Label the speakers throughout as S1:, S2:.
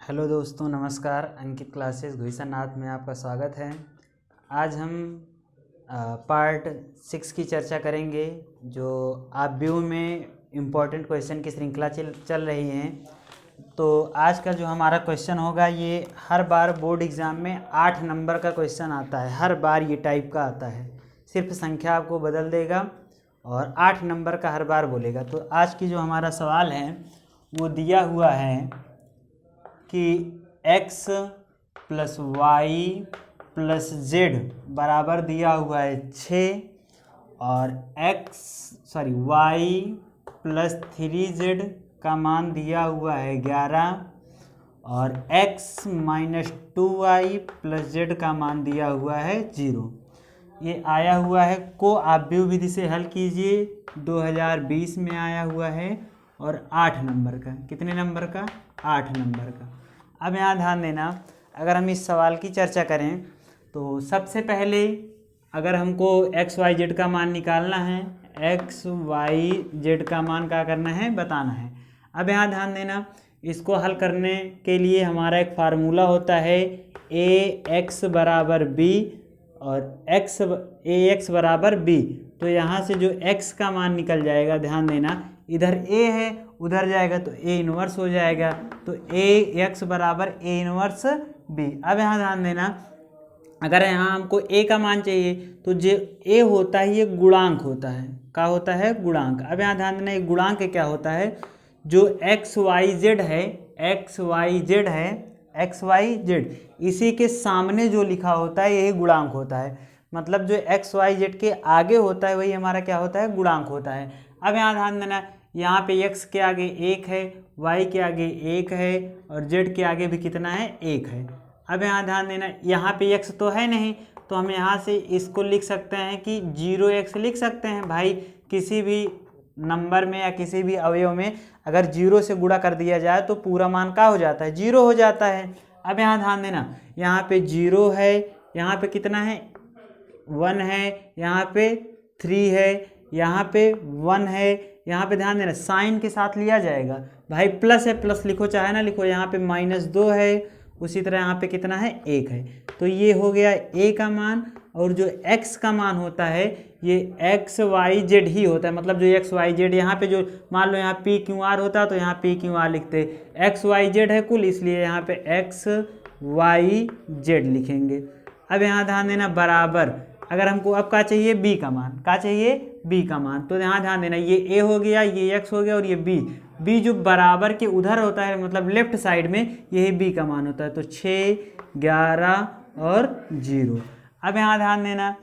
S1: Hello दोस्तों, नमस्कार। अंकित classes घुईसानाथ में आपका स्वागत है। आज हम पार्ट 6 की चर्चा करेंगे, जो आप व्यू में इम्पोर्टेंट क्वेश्चन की श्रृंखला चल रही है। तो आज का जो हमारा क्वेश्चन होगा, ये हर बार बोर्ड एग्ज़ाम में 8 नंबर का क्वेश्चन आता है। हर बार ये टाइप का आता है, सिर्फ संख्या आपको बदल देगा और 8 नंबर का हर बार बोलेगा। तो आज की जो हमारा सवाल है वो दिया हुआ है कि x plus y plus z बराबर दिया हुआ है 6 और वाई प्लस 3z का मान दिया हुआ है 11 और x minus 2y plus Z का मान दिया हुआ है 0। ये आया हुआ है को आप व्यू विधि से हल कीजिए। 2020 में आया हुआ है और 8 नंबर का। कितने नंबर का? 8 नंबर का। अब यहाँ ध्यान देना, अगर हम इस सवाल की चर्चा करें तो सबसे पहले अगर हमको एक्स वाई जेड का मान निकालना है, एक्स वाई जेड का मान क्या करना है, बताना है। अब यहाँ ध्यान देना, इसको हल करने के लिए हमारा एक फार्मूला होता है ए एक्स बराबर बी और ए एक्स बराबर बी। तो यहाँ से जो x का मान निकल जाएगा, ध्यान देना, इधर a है उधर जाएगा तो a इनवर्स हो जाएगा। तो ए एक्स बराबर a इनवर्स b। अब यहाँ ध्यान देना, अगर यहाँ हमको a का मान चाहिए तो जो a होता है ये गुणांक होता है। क्या होता है? गुणांक। अब यहाँ ध्यान देना, एक गुणांक क्या होता है, जो एक्स वाई जेड है, इसी के सामने जो लिखा होता है यही गुणांक होता है। मतलब जो एक्स वाई जेड के आगे होता है वही हमारा क्या होता है, गुणांक होता है। अब यहाँ ध्यान देना, यहाँ पे x के आगे 1 है, y के आगे 1 है और z के आगे भी कितना है, 1 है। अब यहाँ ध्यान देना, यहाँ पे x तो है नहीं, तो हम यहाँ से इसको लिख सकते हैं कि 0x लिख सकते हैं। भाई किसी भी नंबर में या किसी भी अवयव में अगर 0 से गुणा कर दिया जाए तो पूरा मान क्या हो जाता है, 0 हो जाता है। अब यहाँ ध्यान देना, यहाँ पे 0 है, यहाँ पे कितना है, 1 है, यहाँ पे 3 है, यहाँ पे 1 है, यहाँ पे ध्यान देना साइन के साथ लिया जाएगा। भाई प्लस है, प्लस लिखो चाहे ना लिखो। यहाँ पे -2 है, उसी तरह यहाँ पे कितना है, 1 है। तो ये हो गया a का मान। और जो x का मान होता है ये एक्स वाई जेड ही होता है। मतलब जो एक्स वाई जेड, यहाँ पे जो मान लो यहाँ पी क्यू आर होता है तो यहाँ पी क्यू आर लिखते, एक्स वाई जेड है कुल, इसलिए यहाँ पे एक्स वाई जेड लिखेंगे। अब यहाँ ध्यान देना बराबर, अगर हमको अब क्या चाहिए, b का मान। क्या चाहिए? b का मान। तो यहाँ ध्यान देना, ये a हो गया, ये x हो गया और ये b जो बराबर के उधर होता है, मतलब लेफ्ट साइड में, यही b का मान होता है। तो 6, 11 और 0। अब यहाँ ध्यान देना,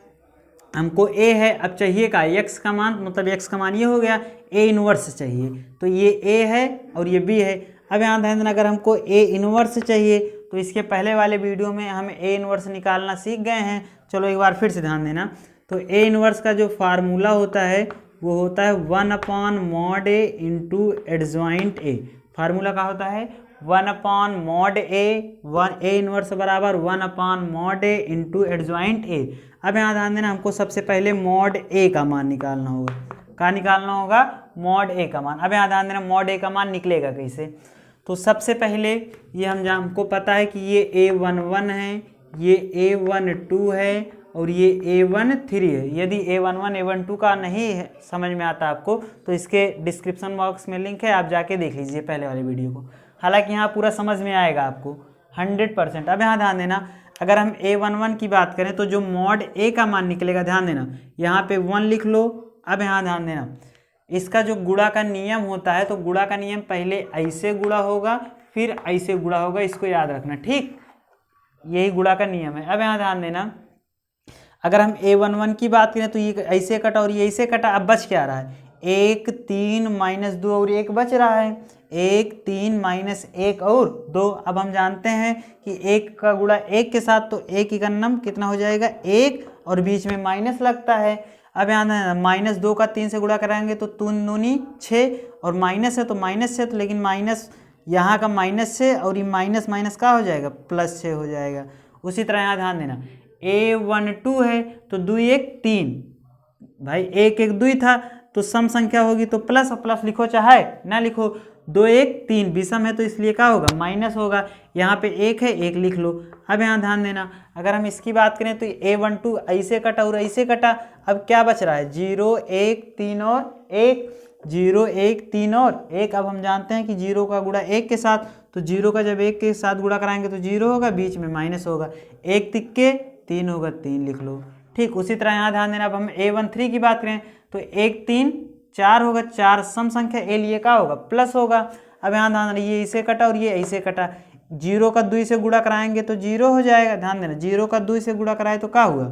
S1: हमको a है, अब चाहिए का x का मान, मतलब x का मान ये हो गया, a इनवर्स चाहिए। तो ये a है और ये b है। अब यहाँ ध्यान देना, अगर हमको a इनवर्स चाहिए तो इसके पहले वाले वीडियो में हम a इनवर्स निकालना सीख गए हैं। चलो एक बार फिर से ध्यान देना। तो a इनवर्स का जो फार्मूला होता है वो होता है 1/mod a into adjoint a। Formula का होता है 1/mod a, a इनवर्स बराबर 1/mod a into adjoint a। अब यहाँ ध्यान देना, हमको सबसे पहले mod a का मान निकालना होगा। क्या निकालना होगा? mod a का मान। अब यहाँ ध्यान देना, mod a का मान निकलेगा कैसे? तो सबसे पहले ये हमको पता है कि ये a11 है, ये a12 है और ये a13 है। यदि a11 a12 का नहीं है समझ में आता आपको तो इसके डिस्क्रिप्शन बॉक्स में लिंक है, आप जाके देख लीजिए पहले वाले वीडियो को। हालांकि यहाँ पूरा समझ में आएगा आपको 100%। अब यहाँ ध्यान देना, अगर हम a11 की बात करें तो जो mod a का मान निकलेगा, ध्यान देना यहाँ पे 1 लिख लो। अब यहाँ ध्यान देना, इसका जो गुणा का नियम होता है, तो गुणा का नियम पहले ऐसे गुणा होगा फिर ऐसे गुणा होगा, इसको याद रखना, ठीक? यही गुणा का नियम है। अब यहाँ ध्यान देना, अगर हम a11 की बात करें तो ये ऐसे कटा और ये ऐसे कटा। अब बच क्या रहा है, 1 3 -2 और 1 बच रहा है, 1 3 -1 और 2। अब हम जानते हैं कि 1 का गुणा 1 के साथ, तो 1 इकन्नम कितना हो जाएगा, 1 और बीच में माइनस लगता है। अब यहाँ -2 का 3 से गुणा कराएंगे तो 3 दूनी 6 और माइनस है तो माइनस है, तो लेकिन माइनस यहाँ का माइनस से और ये माइनस माइनस का हो जाएगा, +6 हो जाएगा। उसी तरह यहाँ ध्यान देना, a12 है तो 2 1 3, भाई 1 1 2 था तो सम संख्या होगी तो प्लस और प्लस लिखो चाहे ना लिखो। 2 1 3 विषम है तो इसलिए क्या होगा माइनस होगा। यहाँ पे 1 है 1 लिख लो। अब यहाँ ध्यान देना, अगर हम इसकी बात करें तो A12 ऐसे कटा और ऐसे कटा। अब क्या बच रहा है 0 1 3 और 1, 0 1 3 और 1। अब हम जानते हैं कि 0 का गुणा 1 के साथ, तो 0 का जब 1 के साथ गुणा कराएंगे तो 0 होगा, बीच में माइनस होगा। 1 तिक्के 3 होगा, 3 लिख लो। ठीक, उसी तरह यहाँ ध्यान देना। अब हम A13 की बात करें तो 1 3 4 होगा, 4 सम संख्या ए लिए क्या होगा प्लस होगा। अब यहाँ ध्यान देना, ये इसे कटा और ये ऐसे कटा। 0 का 2 से गुणा कराएंगे तो 0 हो जाएगा। ध्यान देना, 0 का 2 से गुणा कराए तो क्या हुआ,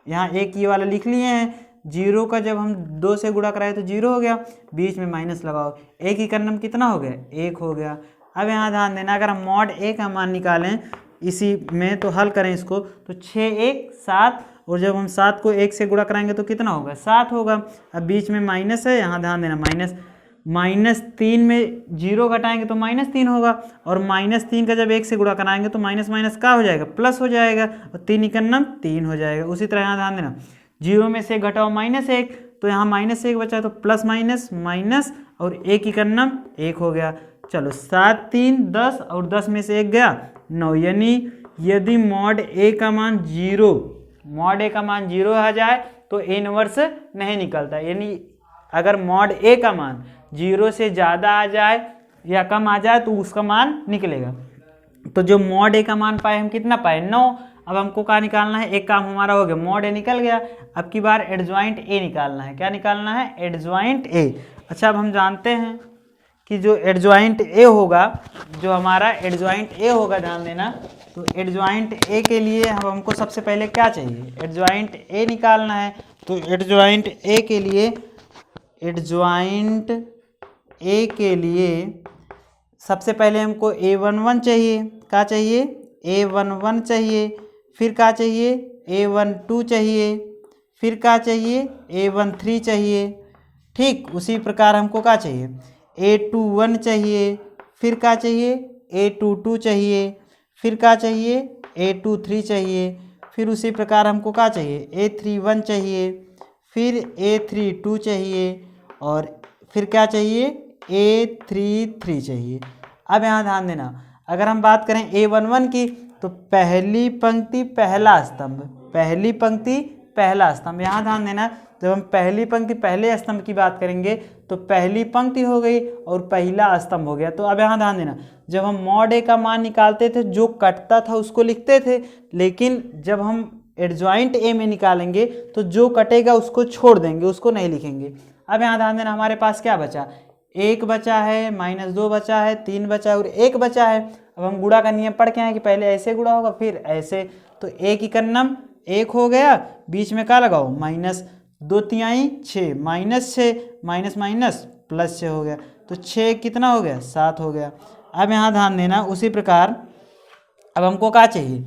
S1: यहाँ एक ये वाला लिख लिए हैं। 0 का जब हम 2 से गुणा कराए तो 0 हो गया, बीच में माइनस लगाओ। एक ही करने में कितना हो गया 1 हो गया। अब यहाँ ध्यान देना, अगर हम मॉड ए का मान निकालें इसी में तो हल करें इसको तो 6 1 7, और जब हम 7 को 1 से गुणा कराएंगे तो कितना होगा 7 होगा। अब बीच में माइनस है, यहाँ ध्यान देना -3 में 0 घटाएंगे तो -3 होगा, और -3 का जब 1 से गुणा कराएंगे तो माइनस माइनस क्या हो जाएगा प्लस हो जाएगा, और 3 इकन्नम 3 हो जाएगा। उसी तरह यहाँ ध्यान देना, 0 में से घटाओ -1 तो यहाँ -1 बचा है तो प्लस माइनस माइनस, और 1 इकन्नम 1 हो गया। चलो 7 3 10 और 10 में से 1 गया 9, यानी यदि मॉड ए का मान 0 आ जाए तो ए इनवर्स नहीं निकलता। यानी अगर मॉड ए का मान 0 से ज़्यादा आ जाए या कम आ जाए तो उसका मान निकलेगा। तो जो मॉड ए का मान पाए हम कितना पाए 9। अब हमको क्या निकालना है, एक काम हमारा हो गया, मॉड ए निकल गया। अब की बार एडजॉइंट ए निकालना है। क्या निकालना है, एडजॉइंट ए। अच्छा, अब हम जानते हैं कि जो एडजॉइंट ए होगा, जो हमारा एडजॉइंट ए होगा, ध्यान देना, तो एडजॉइंट ए के लिए हमको सबसे पहले क्या चाहिए, एडजॉइंट ए निकालना है। तो एडजॉइंट ए के लिए सबसे पहले हमको A11 चाहिए। क्या चाहिए, A11 चाहिए। फिर क्या चाहिए, A12 चाहिए। फिर क्या चाहिए, A13 चाहिए। ठीक, उसी प्रकार हमको क्या चाहिए, A21 चाहिए। फिर क्या चाहिए, A22 चाहिए। फिर क्या चाहिए, A23 चाहिए। फिर उसी प्रकार हमको क्या चाहिए, A31 चाहिए। फिर A32 चाहिए, और फिर क्या चाहिए, A33 चाहिए। अब यहाँ ध्यान देना, अगर हम बात करें A11 की तो पहली पंक्ति पहला स्तंभ, पहली पंक्ति पहला स्तंभ। यहाँ ध्यान देना, जब हम पहली पंक्ति पहले स्तंभ की बात करेंगे तो पहली पंक्ति हो गई और पहला स्तंभ हो गया। तो अब यहाँ ध्यान देना, जब हम मॉड ए का मान निकालते थे जो कटता था उसको लिखते थे, लेकिन जब हम एडजॉइंट ए में निकालेंगे तो जो कटेगा उसको छोड़ देंगे, उसको नहीं लिखेंगे। अब यहाँ ध्यान देना, हमारे पास क्या बचा, 1 बचा है, -2 बचा है, 3 बचा है और 1 बचा है। अब हम गुणा का नियम पढ़ के आए कि पहले ऐसे गुणा होगा फिर ऐसे, तो 1 इकन्नम 1 हो गया, बीच में क्या लगाओ -2 तिहाई 6, -6 माइनस माइनस प्लस 6 हो गया, तो 6 कितना हो गया 7 हो गया। अब यहाँ ध्यान देना, उसी प्रकार अब हमको क्या चाहिए,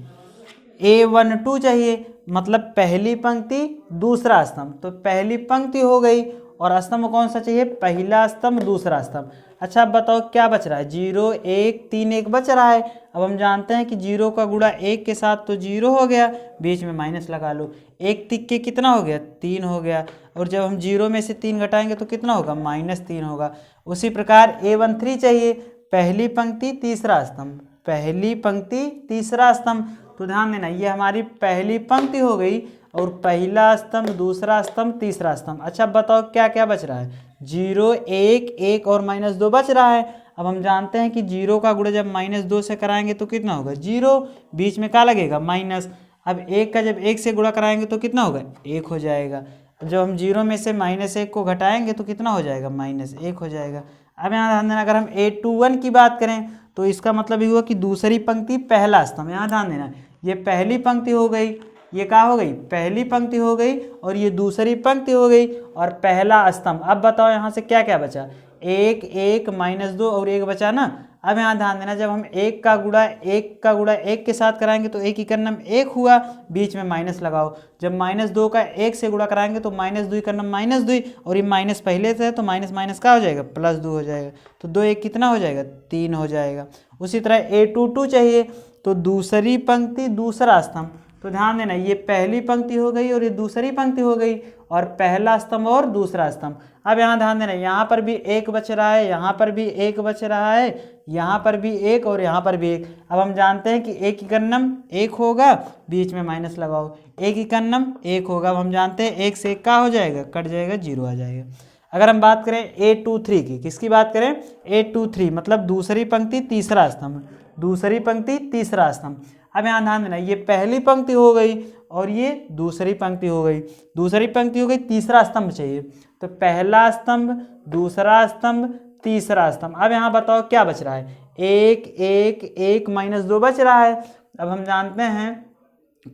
S1: A12 चाहिए, मतलब पहली पंक्ति दूसरा स्तंभ। तो पहली पंक्ति हो गई और स्तंभ कौन सा चाहिए, पहला स्तंभ दूसरा स्तंभ। अच्छा, अब बताओ क्या बच रहा है, 0 1 3 1 बच रहा है। अब हम जानते हैं कि 0 का गुणा 1 के साथ तो 0 हो गया, बीच में माइनस लगा लो। 1 तिक्के कितना हो गया 3 हो गया, और जब हम 0 में से 3 घटाएंगे तो कितना होगा -3 होगा। उसी प्रकार A13 चाहिए, पहली पंक्ति तीसरा स्तंभ, पहली पंक्ति तीसरा स्तंभ। तो ध्यान देना, ये हमारी पहली पंक्ति हो गई और पहला स्तंभ दूसरा स्तंभ तीसरा स्तंभ। अच्छा बताओ क्या क्या बच रहा है, 0 1 1 और -2 बच रहा है। अब हम जानते हैं कि 0 का गुणा जब -2 से कराएंगे तो कितना होगा 0, बीच में क्या लगेगा माइनस। अब 1 का जब 1 से गुणा कराएंगे तो कितना होगा 1 हो जाएगा। जब हम 0 में से -1 को घटाएंगे तो कितना हो जाएगा -1 हो जाएगा। अब यहाँ ध्यान देना, अगर हम A21 की बात करें तो इसका मतलब ये हुआ कि दूसरी पंक्ति पहला स्तंभ। यहाँ ध्यान देना, ये पहली पंक्ति हो गई, ये क्या हो गई पहली पंक्ति हो गई, और ये दूसरी पंक्ति हो गई और पहला स्तंभ। अब बताओ यहाँ से क्या क्या बचा, 1 1 -2 और 1 बचा ना। अब यहाँ ध्यान देना, जब हम 1 का गुणा 1 के साथ कराएंगे तो 1 इकन्नम 1 हुआ, बीच में माइनस लगाओ। जब -2 का 1 से गुणा कराएंगे तो -2 इकन्नम -2, और ये माइनस पहले से है तो माइनस माइनस क्या हो जाएगा +2 हो जाएगा। तो 2 1 कितना हो जाएगा 3 हो जाएगा। उसी तरह A22 चाहिए, तो दूसरी पंक्ति दूसरा स्तंभ। तो ध्यान देना, ये पहली पंक्ति हो गई और ये दूसरी पंक्ति हो गई, और पहला स्तंभ और दूसरा स्तंभ। अब यहाँ ध्यान देना, यहाँ पर भी एक बच रहा है, यहाँ पर भी एक बच रहा है, यहाँ पर भी एक और यहाँ पर भी एक। अब हम जानते हैं कि एक इकन्नम एक होगा, बीच में माइनस लगाओ, एक इकन्नम एक होगा। अब हम जानते हैं एक से एक का हो जाएगा, कट जाएगा, 0 आ जाएगा। अगर हम बात करें A23 की, किसकी बात करें, A23 मतलब दूसरी पंक्ति तीसरा स्तंभ, दूसरी पंक्ति तीसरा स्तंभ। अब यहाँ ध्यान देना, ये पहली पंक्ति हो गई और ये दूसरी पंक्ति हो गई, दूसरी पंक्ति हो गई, तीसरा स्तंभ चाहिए। तो पहला स्तंभ, दूसरा स्तंभ, तीसरा स्तंभ। अब यहाँ बताओ क्या बच रहा है, एक एक एक -2 बच रहा है। अब हम जानते हैं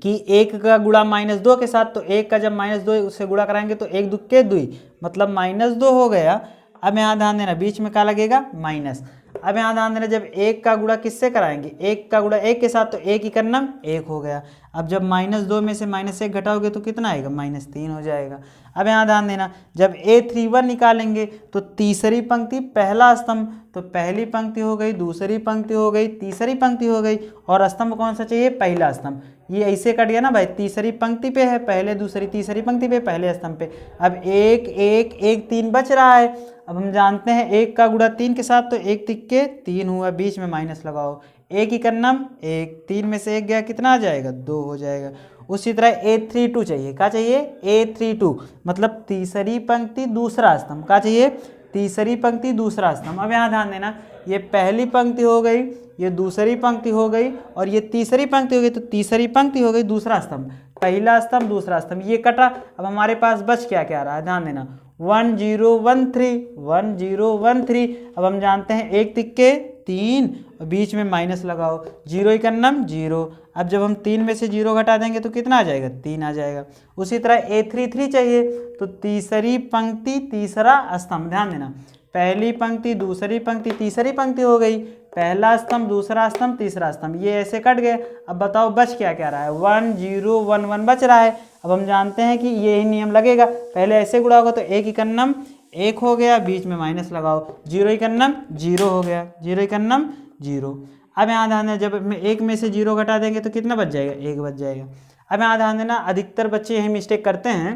S1: कि एक का गुणा -2 के साथ, तो एक का जब -2 उससे गुणा कराएंगे तो एक दुक्के दुई, मतलब -2 हो गया। अब यहाँ ध्यान देना, बीच में क्या लगेगा, माइनस। अब यहाँ ध्यान देना, जब एक का गुणा किससे कराएंगे, एक का गुणा एक के साथ, तो एक इकन्नम एक हो गया। अब जब -2 में से -1 घटाओगे तो कितना आएगा, -3 हो जाएगा। अब यहाँ ध्यान देना, जब A31 निकालेंगे तो तीसरी पंक्ति पहला स्तंभ, तो पहली पंक्ति हो गई, दूसरी पंक्ति हो गई, तीसरी पंक्ति हो गई, और स्तंभ कौन सा चाहिए, पहला स्तंभ। ये ऐसे कट गया ना भाई, तीसरी पंक्ति पे है पहले, दूसरी तीसरी पंक्ति पे, पहले स्तंभ पे। अब एक एक एक 3 बच रहा है। अब हम जानते हैं एक का गुणा 3 के साथ, तो एक तिक्के 3 हुआ, बीच में माइनस लगाओ, एक इकन्नम एक, 3 में से एक गया, कितना आ जाएगा, 2 हो जाएगा। उसी तरह A32 चाहिए, क्या चाहिए, A32 मतलब तीसरी पंक्ति दूसरा स्तंभ, क्या चाहिए, तीसरी पंक्ति दूसरा स्तंभ। अब यहाँ ध्यान देना, ये पहली पंक्ति हो गई, ये दूसरी पंक्ति हो गई, और ये तीसरी पंक्ति हो गई, तो तीसरी पंक्ति हो गई दूसरा स्तंभ, पहला स्तंभ दूसरा स्तंभ, ये कटा। अब हमारे पास बच क्या क्या रहा है, ध्यान देना, 1 0 1 3 1 0 1 3। अब हम जानते हैं एक तिक्के 3, बीच में माइनस लगाओ, 0 इकन्नम 0। अब जब हम 3 में से 0 घटा देंगे तो कितना आ जाएगा, 3 आ जाएगा। उसी तरह A33 चाहिए, तो तीसरी पंक्ति तीसरा स्तंभ, ध्यान देना, पहली पंक्ति दूसरी पंक्ति तीसरी पंक्ति हो गई, पहला स्तंभ दूसरा स्तंभ तीसरा स्तंभ, ये ऐसे कट गए। अब बताओ बच क्या क्या रहा है, 1 0 1 1 बच रहा है। अब हम जानते हैं कि ये ही नियम लगेगा, पहले ऐसे गुणा होगा तो एक इकन्नम एक हो गया, बीच में माइनस लगाओ, 0 इकन्नम 0 हो गया, 0 इकन्नम 0। अब यहाँ ध्यान देना, जब एक में से 0 घटा देंगे तो कितना बच जाएगा, 1 बच जाएगा। अब यहाँ ध्यान देना, अधिकतर बच्चे यही मिस्टेक करते हैं,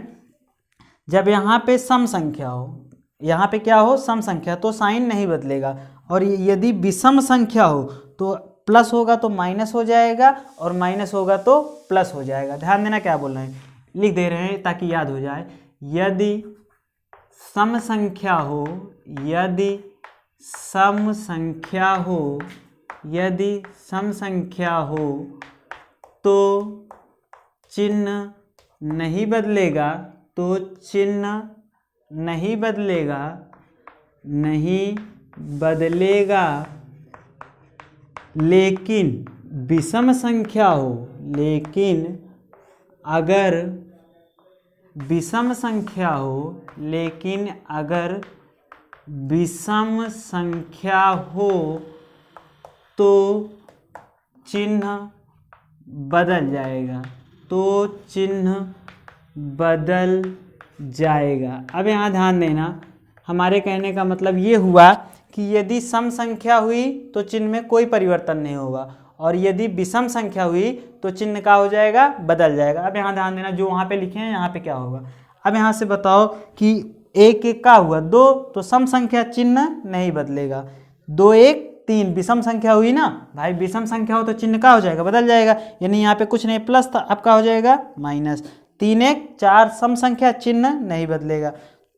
S1: जब यहाँ पे सम संख्या हो, यहाँ पे क्या हो, सम संख्या, तो साइन नहीं बदलेगा, और यदि विषम संख्या हो तो प्लस होगा तो माइनस हो जाएगा, और माइनस होगा तो प्लस हो जाएगा। ध्यान देना क्या बोल रहे हैं, लिख दे रहे हैं ताकि याद हो जाए। यदि सम संख्या हो, यदि सम संख्या हो, यदि सम संख्या हो तो चिन्ह नहीं बदलेगा, तो चिन्ह नहीं बदलेगा, नहीं बदलेगा। लेकिन विषम संख्या हो, लेकिन अगर विषम संख्या हो, लेकिन अगर विषम संख्या हो तो चिन्ह बदल जाएगा, तो चिन्ह बदल जाएगा। अब यहाँ ध्यान देना, हमारे कहने का मतलब ये हुआ कि यदि सम संख्या हुई तो चिन्ह में कोई परिवर्तन नहीं होगा, और यदि विषम संख्या हुई तो चिन्ह का हो जाएगा, बदल जाएगा। अब यहाँ ध्यान देना, जो वहाँ पे लिखे हैं यहाँ पे क्या होगा। अब यहाँ से बताओ कि एक एक का हुआ 2, तो सम संख्या चिन्ह नहीं बदलेगा, 2 1 3 विषम संख्या हुई ना भाई, विषम संख्या हो तो चिन्ह का हो जाएगा, बदल जाएगा, यानी यहाँ पे कुछ नहीं प्लस था, अब का हो जाएगा माइनस। 3 1 4 सम संख्या, चिन्ह नहीं बदलेगा।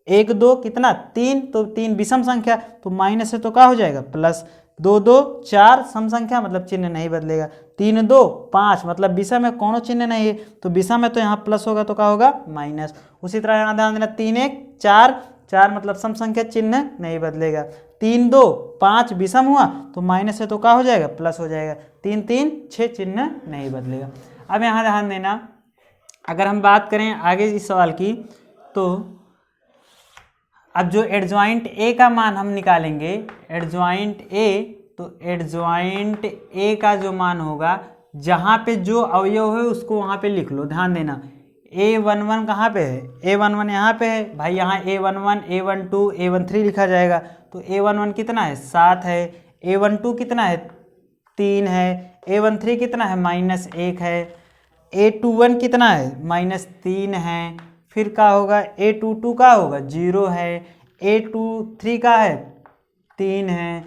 S1: 1 2 कितना 3, तो 3 विषम संख्या, तो माइनस है तो क्या हो जाएगा, प्लस। 2 2 4 सम संख्या, मतलब चिन्ह नहीं बदलेगा। 3 2 5 मतलब विषम में कोनो चिन्ह नहीं है, तो विषम में तो यहाँ प्लस होगा तो क्या होगा, माइनस। उसी तरह यहाँ ध्यान देना, 3 1 4 4 मतलब सम संख्या, चिन्ह नहीं बदलेगा। 3 2 5 विषम हुआ तो माइनस है तो क्या हो जाएगा, प्लस हो जाएगा। 3 3 6 चिन्ह नहीं बदलेगा। अब यहाँ ध्यान देना, अगर हम बात करें आगे इस सवाल की, तो अब जो एडजॉइंट ए का मान हम निकालेंगे, एडजॉइंट ए, तो एडजॉइंट ए का जो मान होगा, जहाँ पे जो अवयव है उसको वहाँ पे लिख लो। ध्यान देना, A11 कहाँ पे है, A11 यहाँ पे है भाई, यहाँ A11 A12 A13 लिखा जाएगा, तो A11 कितना है 7 है, A12 कितना है 3 है, A13 कितना है -1 है, A21 कितना है -3 है, फिर क्या होगा A22 का होगा 0 है, A23 का है 3 है,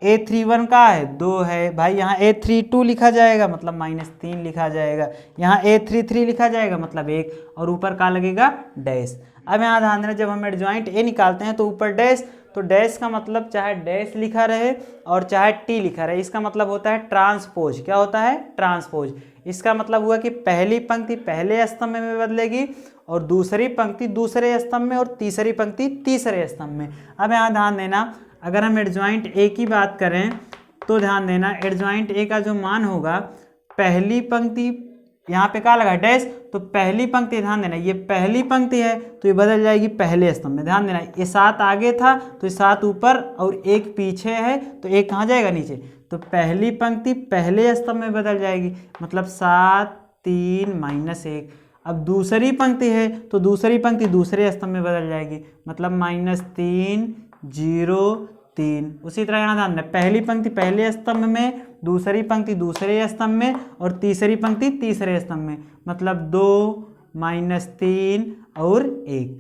S1: A31 का है 2 है, भाई यहाँ A32 लिखा जाएगा मतलब -3 लिखा जाएगा, यहाँ A33 लिखा जाएगा मतलब 1, और ऊपर का लगेगा डैश। अब यहाँ ध्यान देना, जब हम एडजॉइंट ए निकालते हैं तो ऊपर डैश, तो डैश का मतलब चाहे डैश लिखा रहे और चाहे टी लिखा रहे, इसका मतलब होता है ट्रांसपोज। क्या होता है? ट्रांसपोज। इसका मतलब हुआ कि पहली पंक्ति पहले स्तंभ में बदलेगी और दूसरी पंक्ति दूसरे स्तंभ में और तीसरी पंक्ति तीसरे स्तंभ में। अब यहाँ ध्यान देना, अगर हम एडजॉइंट ए की बात करें तो ध्यान देना, एडजॉइंट ए का जो मान होगा, पहली पंक्ति यहाँ पे क्या लगा डैश, तो पहली पंक्ति ध्यान देना, ये पहली पंक्ति है तो ये बदल जाएगी पहले स्तंभ में। ध्यान देना, ये 7 आगे था तो ये 7 ऊपर और 1 पीछे है तो 1 कहाँ जाएगा? नीचे। तो पहली पंक्ति पहले स्तंभ में बदल जाएगी, मतलब 7 3 -1। अब दूसरी पंक्ति है तो दूसरी पंक्ति दूसरे स्तंभ में बदल जाएगी, मतलब -3 0 3। उसी तरह यहाँ ध्यान देना, पहली पंक्ति पहले स्तंभ में, दूसरी पंक्ति दूसरे स्तंभ में और तीसरी पंक्ति तीसरे स्तंभ में, मतलब 2 -3 और 1।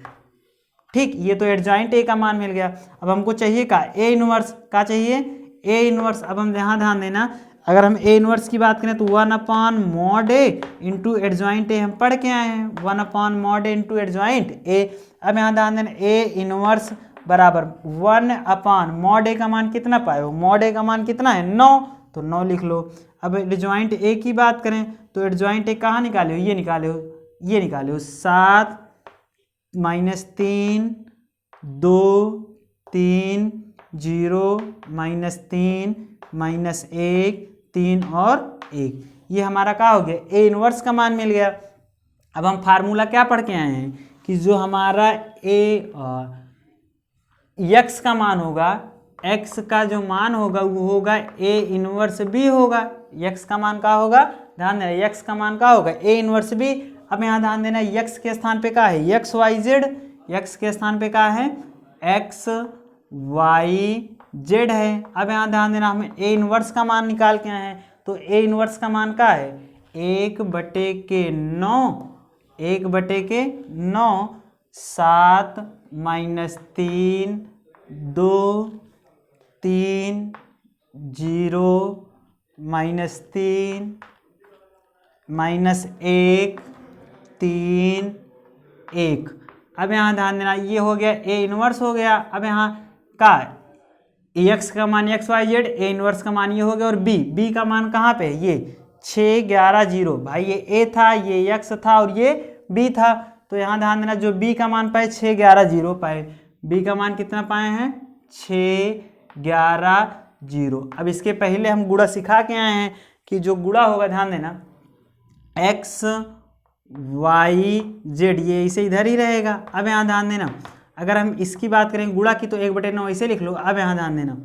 S1: ठीक, ये तो एडजॉइंट ए का मान मिल गया। अब हमको चाहिए का ए इनवर्स, का चाहिए ए इनवर्स। अब हम यहाँ ध्यान देना, अगर हम ए इनवर्स की बात करें तो 1/mod A into adjoint A हम पढ़ के आए हैं, 1/mod A into adjoint A. अब यहाँ ध्यान देना, ए इनवर्स बराबर 1/mod A का मान कितना पाए हो? mod A का मान कितना है? 9, तो 9 लिख लो। अब एडजॉइंट ए की बात करें तो एडजॉइंट ए कहाँ निकाले हो? ये निकाले हो, ये निकाले हो 7 -3 2 3 0 -3 -1 3 और 1। ये हमारा क्या हो गया? ए इनवर्स का मान मिल गया। अब हम फार्मूला क्या पढ़ के आए हैं कि जो हमारा x का मान होगा, x का जो मान होगा वो होगा ए इनवर्स बी होगा। x का मान क्या होगा? ध्यान देना, x का मान क्या होगा? A inverse B. अब यहाँ ध्यान देना, x के स्थान पे क्या है? x y z। x के स्थान पे क्या है? x y z है। अब यहाँ ध्यान देना, हमें ए इनवर्स का मान निकाल के आए हैं, तो ए इनवर्स का मान क्या है? 1/9, 1/9 7 -3 2 3 0 -3 -1 3 1। अब यहाँ ध्यान देना, ये हो गया ए इनवर्स हो गया। अब यहाँ का एक्स का मान x y z, A inverse का मान ये हो गया, और बी का मान कहाँ पे? ये 6 11 0। भाई ये ए था, ये एक्स था और ये बी था, तो यहाँ ध्यान देना, जो बी का मान पाए 6 11 0 पाए। बी का मान कितना पाए हैं? 6 11 0। अब इसके पहले हम गुणा सिखा के आए हैं कि जो गुणा होगा, ध्यान देना, एक्स वाई जेड, ये इसे इधर ही रहेगा। अब यहाँ ध्यान देना, अगर हम इसकी बात करें गुणा की, तो 1/9 इसे लिख लो। अब यहाँ ध्यान देना,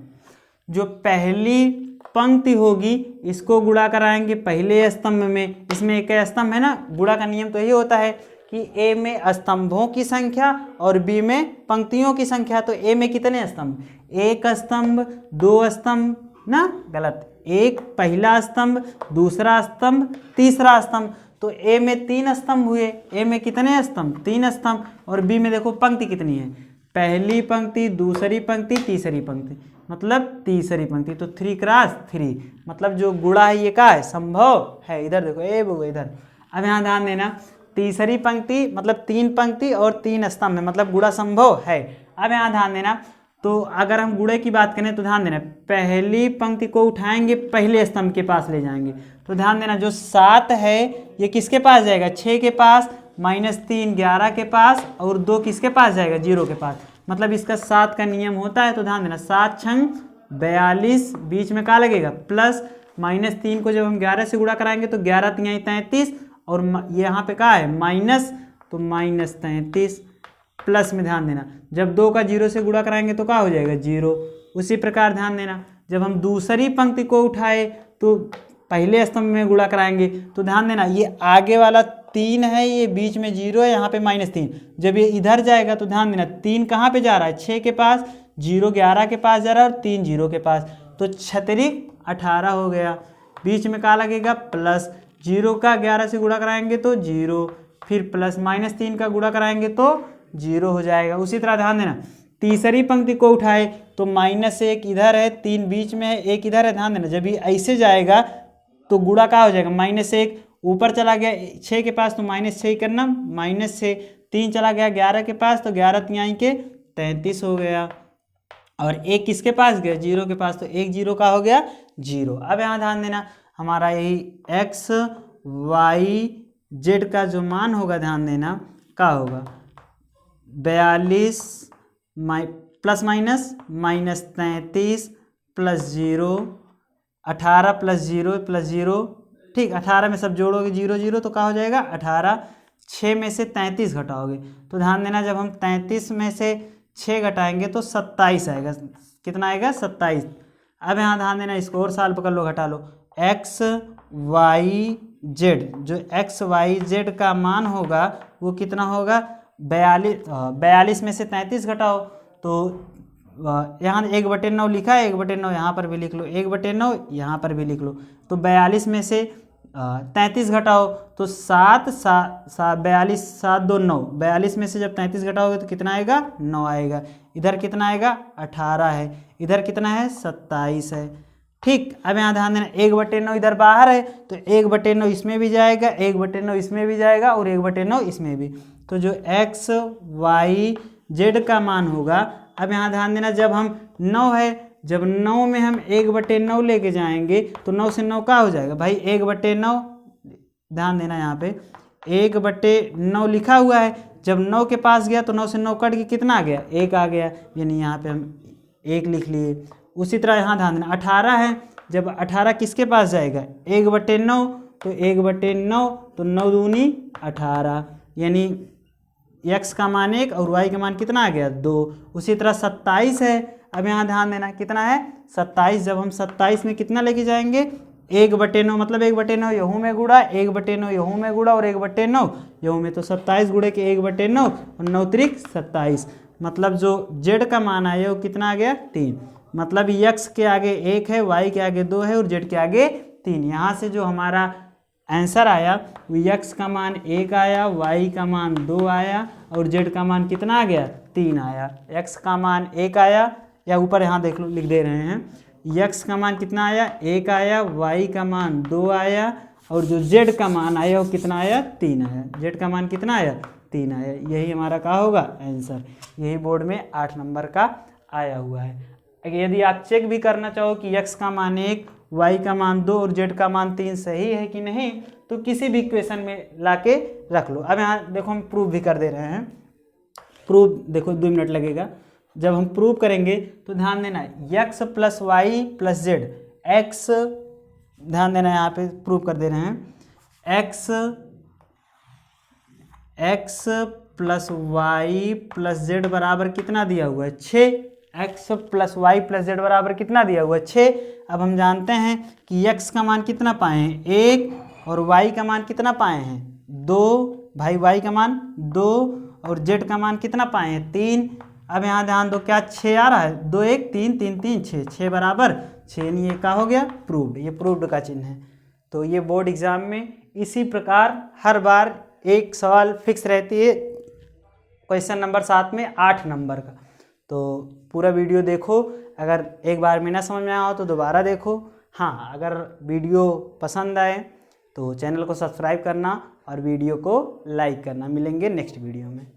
S1: जो पहली पंक्ति होगी इसको गुणा कराएंगे पहले स्तंभ में, इसमें एक स्तंभ है ना, गुणा का नियम तो यही होता है कि ए में स्तंभों की संख्या और बी में पंक्तियों की संख्या। तो ए में कितने स्तंभ? एक स्तंभ, 2 स्तंभ ना, गलत, एक पहला स्तंभ, दूसरा स्तंभ, तीसरा स्तंभ। तो ए में 3 स्तंभ हुए। ए में कितने स्तंभ? 3 स्तंभ। और बी में देखो पंक्ति कितनी है, पहली पंक्ति, दूसरी पंक्ति, तीसरी पंक्ति, मतलब तीसरी पंक्ति। तो 3 × 3, मतलब जो गुणा है ये क्या है? संभव है। इधर देखो, ए वो इधर। अब यहाँ ध्यान देना, तीसरी पंक्ति मतलब 3 पंक्ति और 3 स्तंभ है, मतलब गुणा संभव है। अब यहाँ ध्यान देना, तो अगर हम गुणे की बात करें तो ध्यान देना, पहली पंक्ति को उठाएंगे पहले स्तंभ के पास ले जाएंगे। तो ध्यान देना, जो 7 है ये किसके पास जाएगा? 6 के पास, -3 11 के पास, और 2 किसके पास जाएगा? 0 के पास। मतलब इसका 7 का नियम होता है। तो ध्यान देना, 7 छंग 42, बीच में क्या लगेगा? प्लस, -3 को जब हम 11 से गुणा कराएंगे तो 11 तिहाई 33, और यहाँ पे क्या है? माइनस, तो -33। प्लस में ध्यान देना, जब 2 का 0 से गुणा कराएंगे तो क्या हो जाएगा? 0। उसी प्रकार ध्यान देना, जब हम दूसरी पंक्ति को उठाए तो पहले स्तंभ में गुणा कराएंगे। तो ध्यान देना, ये आगे वाला 3 है, ये बीच में 0 है, यहाँ पे -3। जब ये इधर जाएगा तो ध्यान देना, 3 कहाँ पे जा रहा है? 6 के पास, 0 11 के पास जा रहा है और 3 0 के पास, तो 36 18 हो गया। बीच में क्या लगेगा? प्लस, 0 का 11 से गुणा कराएंगे तो 0, फिर प्लस, -3 का गुणा कराएंगे तो 0 हो जाएगा। उसी तरह ध्यान देना, तीसरी पंक्ति को उठाए तो -1 इधर है, 3 बीच में है, 1 इधर है। ध्यान देना, जब ये ऐसे जाएगा तो गुणा क्या हो जाएगा, -1 ऊपर चला गया 6 के पास तो -6 करना, -6 3 चला गया 11 के पास तो 11 तिहाई के 33 हो गया। और 1 किसके पास गया, 0 के पास तो 1 0 का हो गया 0। अब यहाँ ध्यान देना, हमारा यही x y z का जो मान होगा, ध्यान देना क्या होगा, 42 plus minus -33 plus 0, 18 plus 0 plus 0, ठीक। 18 में सब जोड़ोगे 0 0 तो क्या हो जाएगा 18। 6 में से 33 घटाओगे तो ध्यान देना, जब हम 33 में से 6 घटाएंगे तो 27 आएगा। कितना आएगा, 27। अब यहाँ ध्यान देना, इसको और साल पकड़ लो, घटा लो। x y z, जो x y z का मान होगा वो कितना होगा, 42 में से 33 घटाओ तो यहाँ 1/9 लिखा है, 1/9 यहाँ पर भी लिख लो, 1/9 यहाँ पर भी लिख लो। तो 42 में से 33 घटाओ तो 7 42 7 2 9, 42 में से जब 33 घटाओगे तो कितना आएगा, 9 आएगा। इधर कितना आएगा, 18 है, इधर कितना है, 27 है, ठीक। अब यहाँ ध्यान देना, 1/9 इधर बाहर है तो 1/9 इसमें भी जाएगा, 1/9 इसमें भी जाएगा और 1/9 इसमें भी। तो जो x y z का मान होगा, अब यहाँ ध्यान देना, जब हम 9 है, जब 9 में हम 1/9 लेके जाएंगे तो 9 से 9 का हो जाएगा भाई 1/9। ध्यान देना, यहाँ पे 1/9 लिखा हुआ है, जब 9 के पास गया तो 9 से 9 कट के कितना आ गया, 1 आ गया, यानी यहाँ पे हम 1 लिख लिए। उसी तरह यहाँ ध्यान देना, 18 है, जब 18 किसके पास जाएगा, 1/9 तो 1/9 तो 9 दूनी 18, यानी x का मान 1 और y का मान कितना आ गया, 2। उसी तरह 27 है, अब यहाँ ध्यान देना कितना है, 27। जब हम 27 में कितना लेके जाएंगे, 1/9, मतलब 1/9 यहूँ में गुड़ा, 1/9 यहूँ में गुड़ा और 1/9 यहूँ में, तो 27 गुड़े के 1/9 और 9 त्रिक 27, मतलब जो z का मान आया वो कितना आ गया, 3। मतलब x के आगे 1 है, y के आगे 2 है और z के आगे 3। यहाँ से जो हमारा आंसर आया वो x का मान 1 आया, y का मान 2 आया और z का मान कितना आ गया, 3 आया। x का मान 1 आया, या ऊपर यहाँ देख लो लिख दे रहे हैं, x का मान कितना आया, 1 आया, y का मान 2 आया और जो z का मान आया वो कितना आया, 3 आया। z का मान कितना आया, 3 आया। यही हमारा क्या होगा आंसर, यही बोर्ड में 8 नंबर का आया हुआ है। यदि आप चेक भी करना चाहो कि x का मान 1, y का मान 2 और z का मान 3 सही है कि नहीं, तो किसी भी इक्वेशन में लाके रख लो। अब यहाँ देखो हम प्रूफ भी कर दे रहे हैं। प्रूफ देखो 2 मिनट लगेगा। जब हम प्रूफ करेंगे तो ध्यान देना, x plus y plus z, x ध्यान देना यहाँ पे प्रूफ कर दे रहे हैं, x plus y plus z बराबर कितना दिया हुआ है, 6। x plus y plus z बराबर कितना दिया हुआ है, 6। अब हम जानते हैं कि x का मान कितना पाए हैं, 1 और y का मान कितना पाए हैं, 2। भाई y का मान 2 और z का मान कितना पाए हैं, 3। अब यहाँ ध्यान दो, क्या 6 आ रहा है, 2 1 3 3 3 6, 6 बराबर 6, नहीं ये क्या हो गया, प्रूव्ड। ये प्रूव्ड का चिन्ह है। तो ये बोर्ड एग्जाम में इसी प्रकार हर बार एक सवाल फिक्स रहती है, क्वेश्चन नंबर 7 में 8 नंबर का। तो पूरा वीडियो देखो, अगर एक बार में ना समझ में आया हो तो दोबारा देखो। हाँ, अगर वीडियो पसंद आए तो चैनल को सब्सक्राइब करना और वीडियो को लाइक करना। मिलेंगे नेक्स्ट वीडियो में।